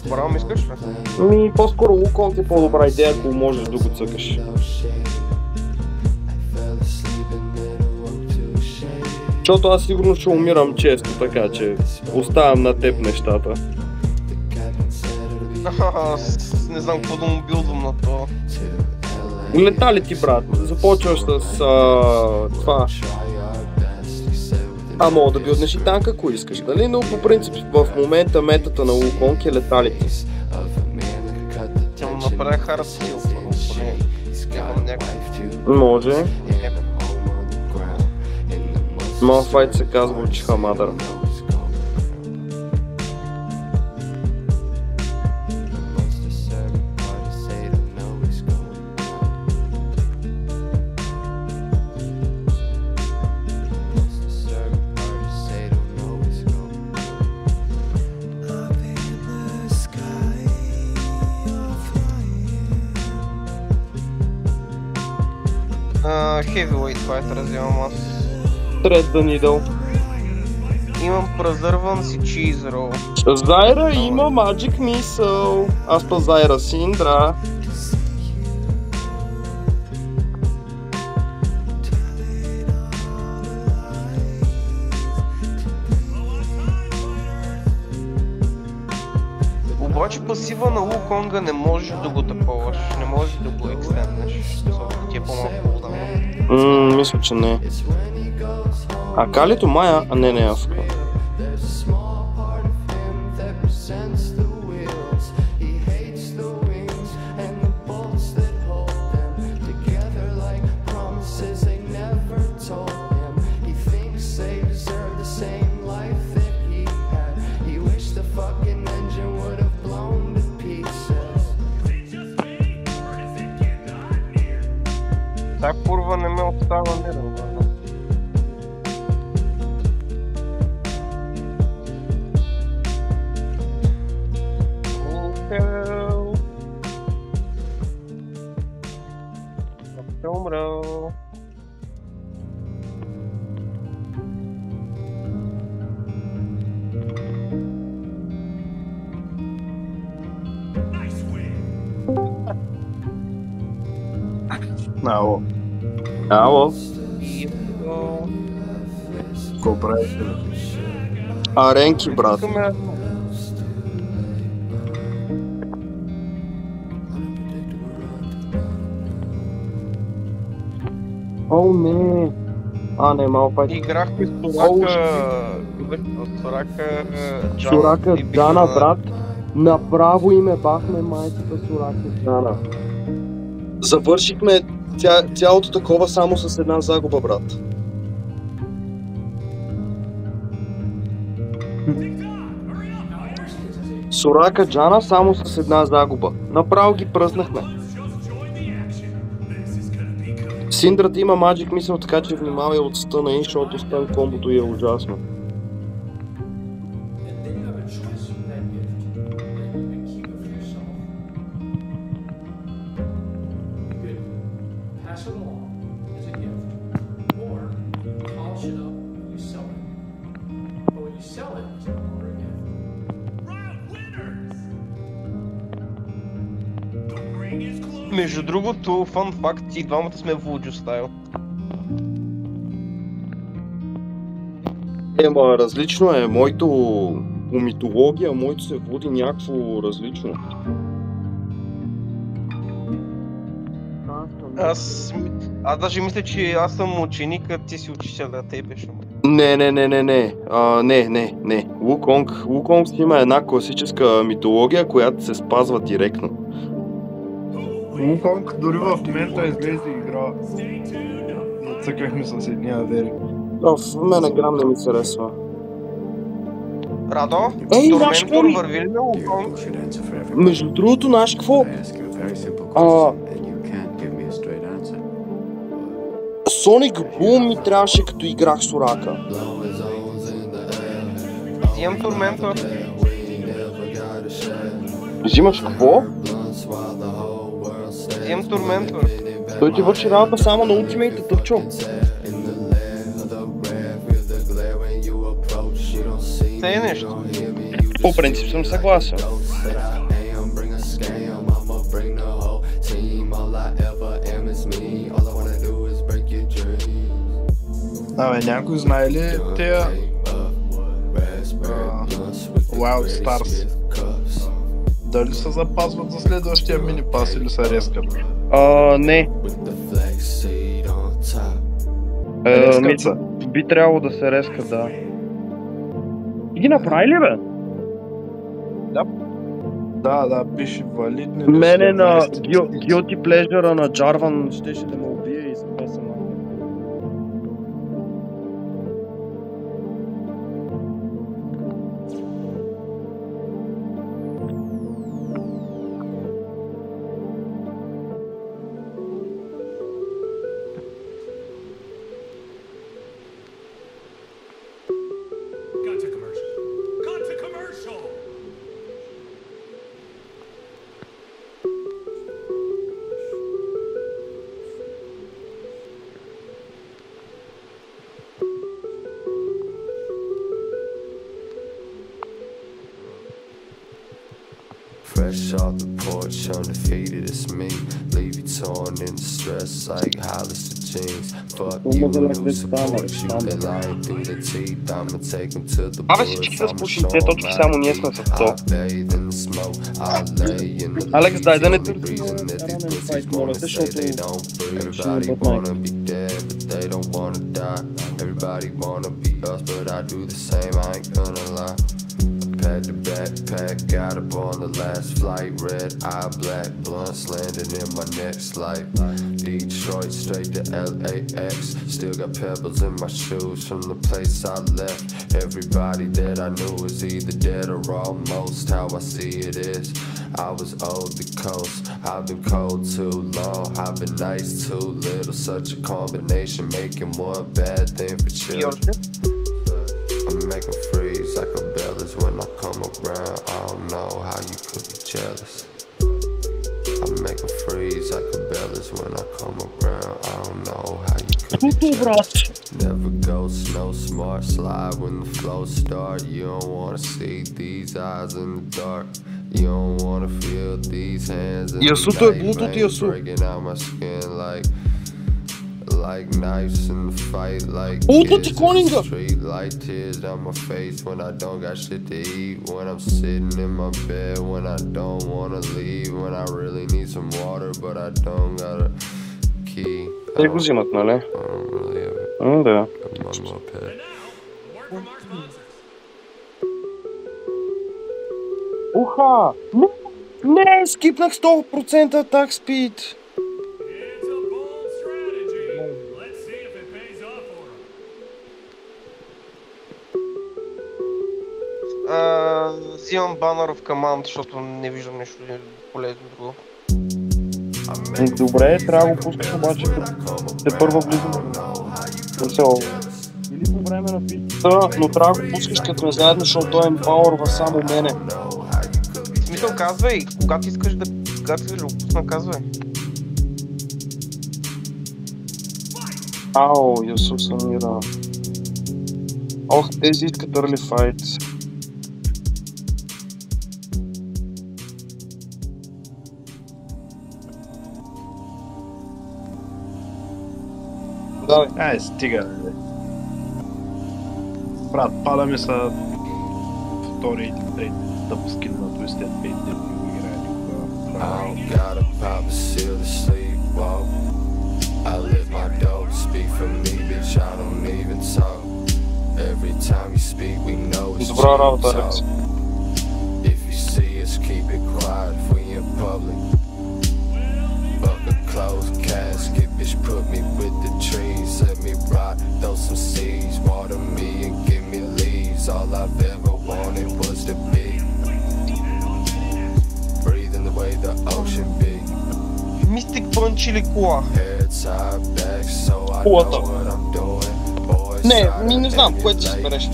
Браво, искаш ли? По-скоро Wukong е по-добра идея, ако можеш да го цъкаш. Защото аз сигурно ще умирам често, така че оставям на теб нещата. Аз не знам какво да му билдвам на това. Лета ли ти, брат? Започваш с това. Мога да билднеш и танка, ако искаш, дали? Но по принцип в момента метата на Wukong е леталите. Ще му направя хард скил, поне имам някакъв. Може. Моя файт се казва Чихамадър. Heavyweight fighter взимам аз. Thread the needle. Имам Preservance и Cheese Roll. Зайра има Magic Missile. Аз па Зайра Синдра. Обаче пасива на Wukong не можеш да го тъпълваш, не можеш да го екстенднеш, защото ти е по-малко кулдаун. Мисля, че не. Калито Мая? Не, аз. Тая курва не ме остава мирен. Ще умра. Ало. Ало. Какво правиш? Аренки, брат. О, не. Не, малко пак. Играхме с Сурака Джана, брат. Направо име бахме майцата Сурака Джана. Завършихме цялото такова само с една загуба, брат. Сурака Джана само с една загуба. Направо ги пръснахме. Синдрата има Magic Missile, така че внимавай от стъна и, защото стън комбото е ужасно. Между другото, фан факт, и двамата сме в Луджо стайл. Различно е. Моето по митология, моето се води някакво различно. Аз даже мисля, че аз съм ученик, а ти си учителя, а те беше. Не. Wukong си има една класическа митология, която се спазва директно. Wukong дори в момента излезе игра. Нацъкахме с едни авери. В мене грам не ми се харесва. Радо, Торментор върви ли на Wukong? Между другото, знаеш какво? Sonic Boom ми трябваше като играх Сурака. Взимам Торментор. Взимаш какво? Взимам Торментор. Той ти върши работа само на ултимейта, тъпчо. Те е нещо. По принцип съм съгласен. Абе, някой знае ли тея Wild Stars? Дали се запазват за следващия мини-пас или се рескат? Не. Рескат са. Би трябвало да се реска, да. И ги направи ли, бе? Да, пише валидни. Мене на Guilty Pleasure на Jarvan щеше да ме убие и с това съм. Fresh off the porch, undefeated, it's me. Leave you torn in stress like Hollister jeans. Fuck you, new support you. They lying through the teeth, I'ma take them to the Абе, всички са спушни, те точки само ние сме в то. Алекс, дай да не търси ранен файт, моля те, защото Everybody wanna be dead, but they don't wanna die. Everybody wanna be us, but I do the same, I ain't gonna lie. Packed the backpack, got up on the last flight. Red eye, black blunts landing in my next life. Detroit straight to LAX. Still got pebbles in my shoes from the place I left. Everybody that I knew was either dead or almost. How I see it is, I was old the coast. I've been cold too long, I've been nice too little. Such a combination, making one bad thing for children. I'm making freeze like a bellas when I come around. I don't know how you could be jealous. I'm making freeze like a bellas when I come around. I don't know how you could be jealous. Never go snow smart, slide when the flow start. You don't wanna see these eyes in the dark. You don't wanna feel these hands in the night, breaking out my skin like knives in the fight, like kids in the street, like tears down my face when I don't got shit to eat, when I'm sitting in my bed, when I don't wanna leave, when I really need some water, but I don't got a key. Те го взимат, нали? I don't really have it. Да. My moped. Уха! Не, скипнах 100% атак спид. Взимам банър в команд, защото не виждам нещо полезно друго. Добре, трябва да го пускаш обаче, те първа влизам. Или по време на битвата, но трябва да го пускаш като сме заедно, защото той емпауърва само мене. В смисъл, казвай, когато искаш да го пусна, казвай. Ау, Ясус Амира. Ох, тези искат early fight. Ай, стига. Брат, пада ми са втори и трети да му скина на Twisted Fate, не го играе никога. I let my dog speak for me, bitch, I don't even talk. Every time you speak, we know it's Добра работа, Алекс. If you see us, keep it quiet if we in public. Fuck a closed casket, bitch, put me with the trees. Let me rot, throw some seeds, water me and give me leaves. All I've ever wanted was to be breathing the way the ocean be. Мистик Пънч или кола? Колата. Не, не знам, което си избереш.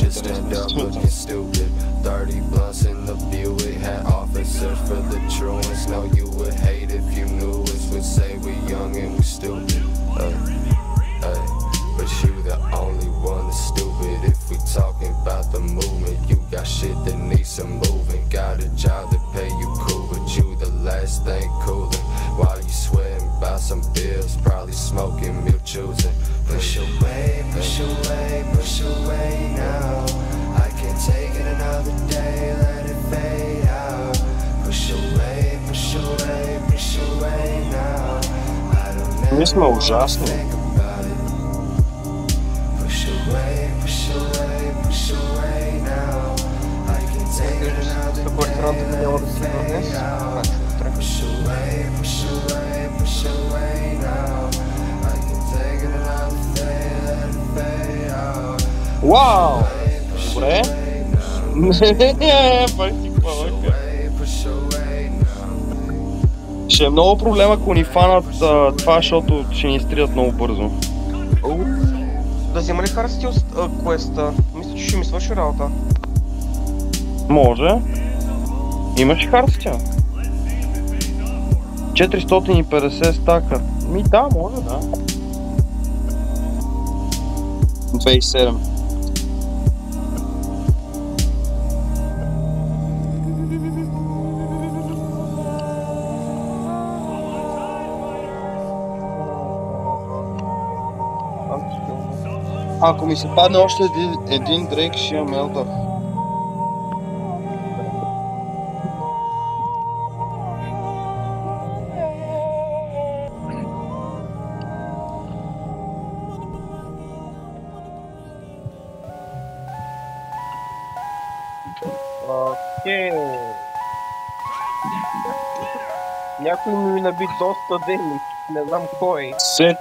But you the only one that's stupid. If we talking about the movement, you got shit that needs some movement. this thing cooler. While you sweating about some bills, probably smoking, milk choosing. Push away, push away, push away now. I can't take it another day, let it fade out. Push away, push away, push away now. I don't Ние сме ужасни. think about it. Push away, push away, push away now. I can't take it another Квартиранта няма да си днес. Значи утре. Push away, push away, push away now. I can take it another day, let it fade out. Вау! Push Добре. away now. Пак ти хвалъка. Push away now. Ще е много проблем, ако ни фанат това, защото ще ни изтрият много бързо. Да взема ли Hardsteel квеста? Мисля, че ще ми свърши работа. Може. Имаш Hardsteel? 450 стака. Ми да, може да. 27. Ако ми се падне още един Дрейк, ще имам Елдър. Окей. Някой ми наби доста дени. Не знам кой. Сет.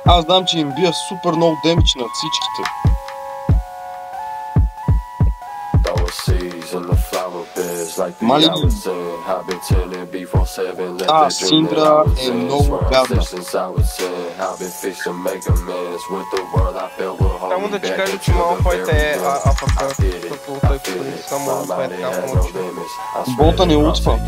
Аз знам, че им бия супер много демидж на всичките. Мали ми. Синдра е много гадна. Само да ти кажа, че Малфойт е АФК, защото той само това е така помочи. Бота не утва.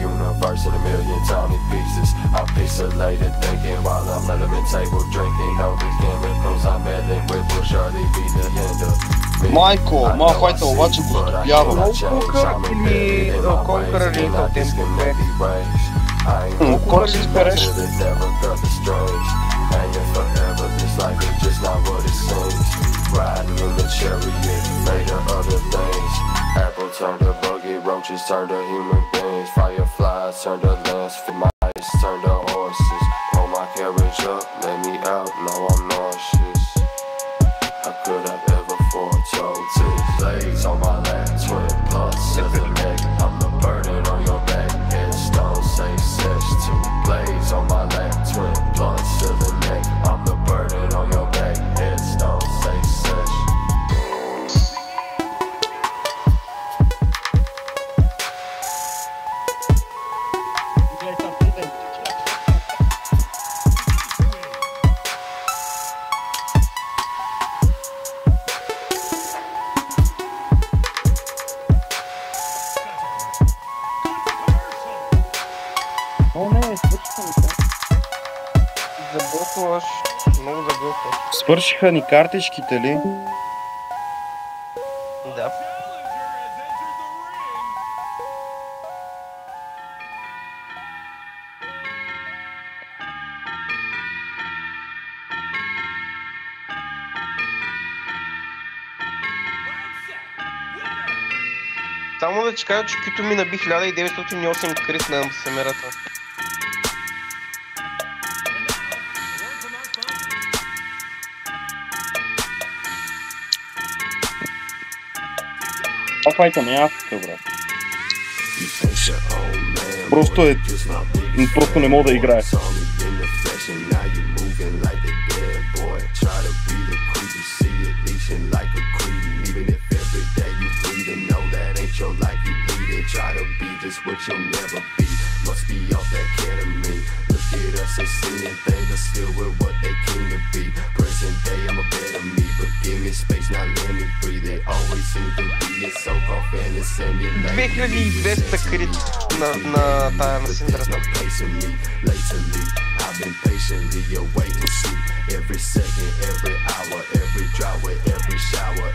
Майко, Малфойта обаче го добява. Конкър или Конкър или Тотем Купе? Кой си избереш? Apple turned to buggy, roaches turned to human beings, fireflies turned to lamps, mice turned to horses. Pull my carriage up, let me out, now I'm nauseous. How could I ever foretold this? Legs on my lap, twin plus to the neck. I'm the burden on your back, headstone say sex. Two blades on my lap, twin plus to the neck. I'm the burden on your back, headstone say sex. Забъркваш, много забъркваш. Свършиха ни картичките ли? Да. Само да ти кажа, че Кито ми наби 1908 крит на семерата. Това файта не е Африка, брат. Просто не мога да играе. Try to be just what you'll never be. Must be off that ketamine. Look at us and seeing things are still with what they came to be. Present day, I'm a better me, but give me space, now let me breathe. It always seems to be a so-called fantasy. 2200 крит на тая на Синдрата. I've been patiently awaiting sleep. Every second, every hour, every drop with every shower.